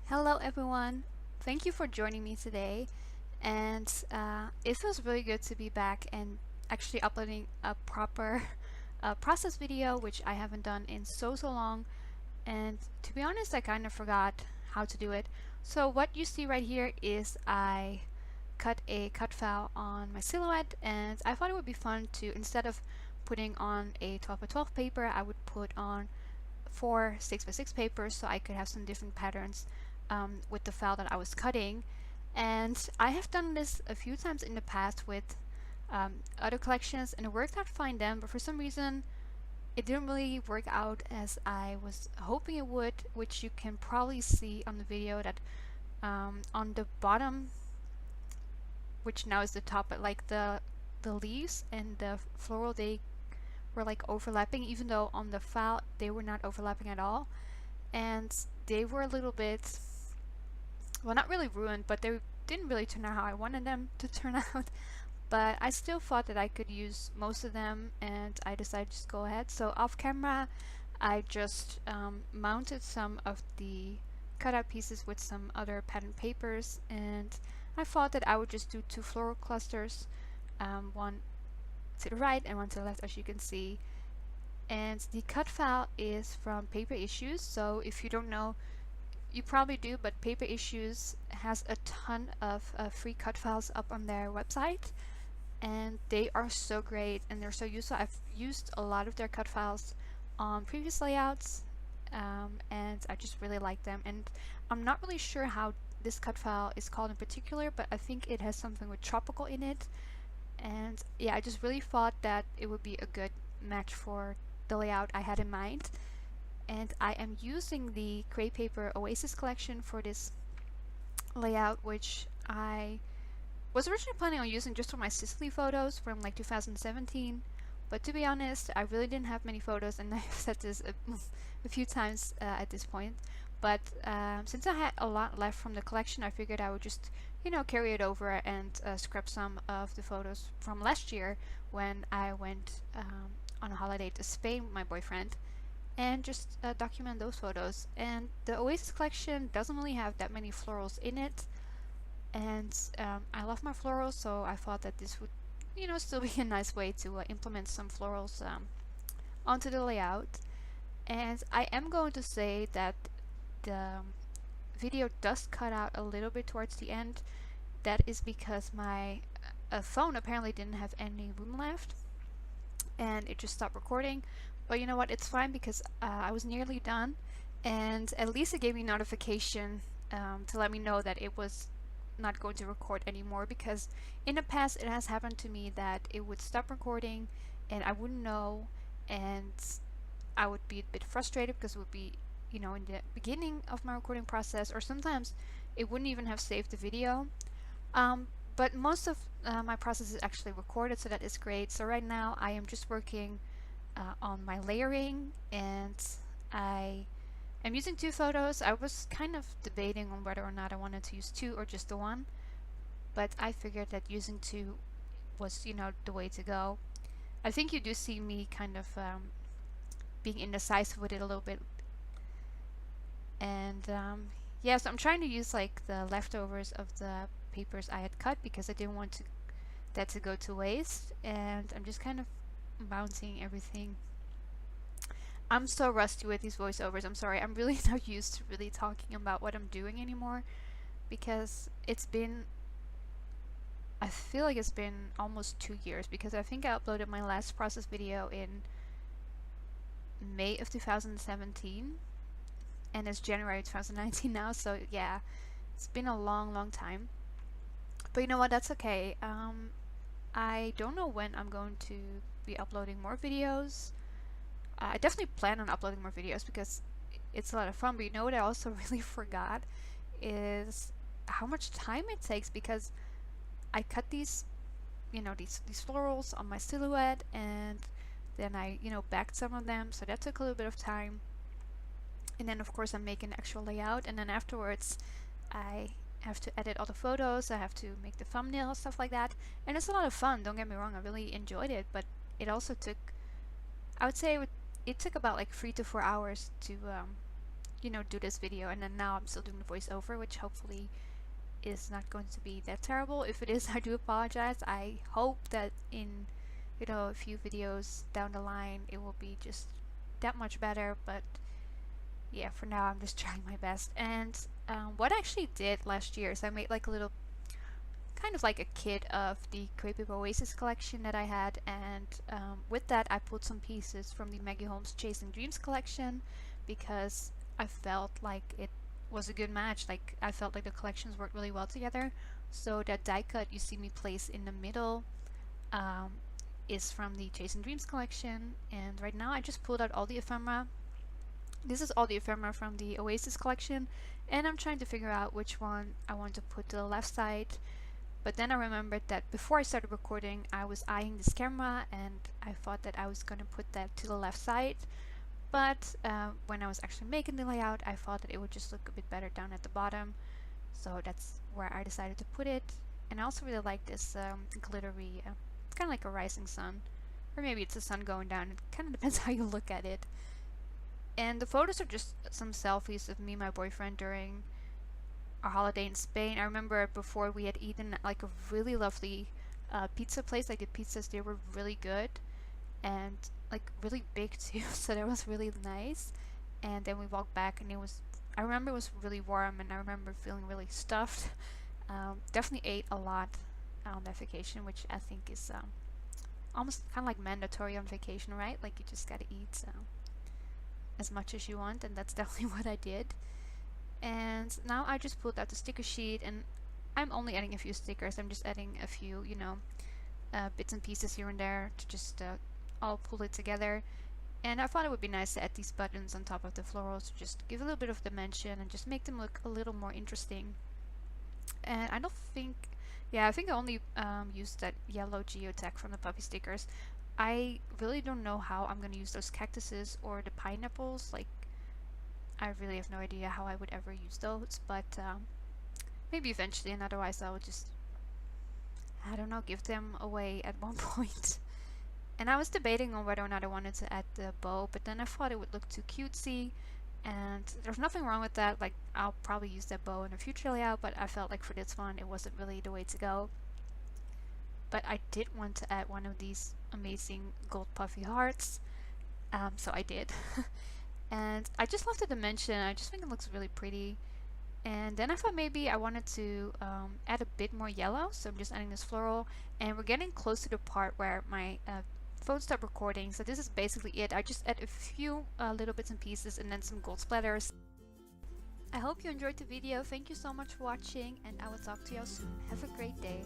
Hello everyone, thank you for joining me today, and it feels really good to be back and actually uploading a proper process video, which I haven't done in so long. And to be honest, I kind of forgot how to do it. So what you see right here is I cut a cut file on my silhouette, and I thought it would be fun to, instead of putting on a 12 by 12 paper, I would put on 4 6 by 6 papers so I could have some different patterns with the file that I was cutting. And I have done this a few times in the past with other collections, and it worked out fine then, but for some reason it didn't really work out as I was hoping it would, which you can probably see on the video that on the bottom, which now is the top, but like the leaves and the floral, they were like overlapping, even though on the file they were not overlapping at all. And they were a little bit, well, not really ruined, but they didn't really turn out how I wanted them to turn out. But I still thought that I could use most of them, and I decided to just go ahead. So off camera, I just mounted some of the cutout pieces with some other pattern papers, and I thought that I would just do 2 floral clusters, one to the right and one to the left, as you can see. And the cut file is from Paper Issues, so if you don't know, you probably do, but Paper Issues has a ton of free cut files up on their website, and they are so great and they're so useful. I've used a lot of their cut files on previous layouts, and I just really like them. And I'm not really sure how this cut file is called in particular, but I think it has something with tropical in it. And yeah, I just really thought that it would be a good match for the layout I had in mind. And I am using the Crepe Paper Oasis collection for this layout, which I was originally planning on using just for my Sicily photos from like 2017. But to be honest, I really didn't have many photos, and I've said this a few times at this point. But since I had a lot left from the collection, I figured I would just, carry it over and scrap some of the photos from last year when I went on a holiday to Spain with my boyfriend, and just document those photos. And the Oasis collection doesn't really have that many florals in it, and I love my florals, so I thought that this would, still be a nice way to implement some florals onto the layout. And I am going to say that the video does cut out a little bit towards the end. That is because my phone apparently didn't have any room left, and it just stopped recording. But you know what, it's fine, because I was nearly done, and at least it gave me notification to let me know that it was not going to record anymore, because in the past it has happened to me that it would stop recording and I wouldn't know, and I would be a bit frustrated because it would be, in the beginning of my recording process, or sometimes it wouldn't even have saved the video. But most of my process is actually recorded, so that is great. So right now I am just working on my layering, and I am using 2 photos. I was kind of debating on whether or not I wanted to use 2 or just the 1, but I figured that using 2 was, the way to go. I think you do see me kind of being indecisive with it a little bit. And yeah, so I'm trying to use like the leftovers of the papers I had cut, because I didn't want that to go to waste, and I'm just kind of mounting everything. I'm so rusty with these voiceovers, I'm sorry. I'm really not used to really talking about what I'm doing anymore, because I feel like it's been almost 2 years, because I think I uploaded my last process video in May of 2017, and it's January 2019 now, so yeah, it's been a long time. But you know what, that's okay. I don't know when I'm going to be uploading more videos. I definitely plan on uploading more videos because it's a lot of fun, but you know what I also really forgot is how much time it takes, because I cut these florals on my silhouette, and then I backed some of them, so that took a little bit of time. And then of course I'm making the actual layout, and then afterwards I have to edit all the photos, I have to make the thumbnail, stuff like that. And it's a lot of fun, don't get me wrong, I really enjoyed it, but it also took, I would say it took about like 3 to 4 hours to you know, do this video, and then now I'm still doing the voiceover, which hopefully is not going to be that terrible. If it is, I do apologize. I hope that in, you know, a few videos down the line it will be just that much better, but yeah, for now I'm just trying my best. And what I actually did last year is I made like a little kind of like a kit of the Creative Oasis collection that I had, and with that I pulled some pieces from the Maggie Holmes Chasing Dreams collection because I felt like it was a good match. Like, I felt like the collections worked really well together. So that die cut you see me place in the middle um, is from the Chasing Dreams collection, and right now I just pulled out all the ephemera. This is all the ephemera from the Oasis collection, and I'm trying to figure out which one I want to put to the left side. But then I remembered that before I started recording, I was eyeing this camera, and I thought that I was going to put that to the left side. But when I was actually making the layout, I thought that it would just look a bit better down at the bottom. So that's where I decided to put it. And I also really like this glittery, it's kind of like a rising sun. Or maybe it's a sun going down. It kind of depends how you look at it. And the photos are just some selfies of me and my boyfriend during our holiday in Spain. I remember before we had eaten at like a really lovely pizza place. Like, the pizzas there were really good and like really big too, so that was really nice. And then we walked back, and I remember it was really warm, and I remember feeling really stuffed. Definitely ate a lot on that vacation, which I think is almost kind of like mandatory on vacation, right? Like, you just gotta eat as much as you want, and that's definitely what I did. And now I just pulled out the sticker sheet, and I'm only adding a few stickers. I'm just adding a few, you know, bits and pieces here and there to just all pull it together. And I thought it would be nice to add these buttons on top of the florals to just give a little bit of dimension and just make them look a little more interesting. And I don't think, yeah, I think I only used that yellow geotag from the puppy stickers. I really don't know how I'm gonna use those cactuses or the pineapples. Like, I really have no idea how I would ever use those, but maybe eventually, and otherwise I would just, I don't know, give them away at one point. And I was debating on whether or not I wanted to add the bow, but then I thought it would look too cutesy, and there's nothing wrong with that. Like, I'll probably use that bow in a future layout, but I felt like for this one it wasn't really the way to go. But I did want to add one of these amazing gold puffy hearts, so I did. And I just love the dimension. I just think it looks really pretty. And then I thought maybe I wanted to add a bit more yellow, so I'm just adding this floral, and we're getting close to the part where my phone stopped recording, so this is basically it. I just add a few little bits and pieces and then some gold splatters. I hope you enjoyed the video. Thank you so much for watching, and I will talk to you all soon. Have a great day.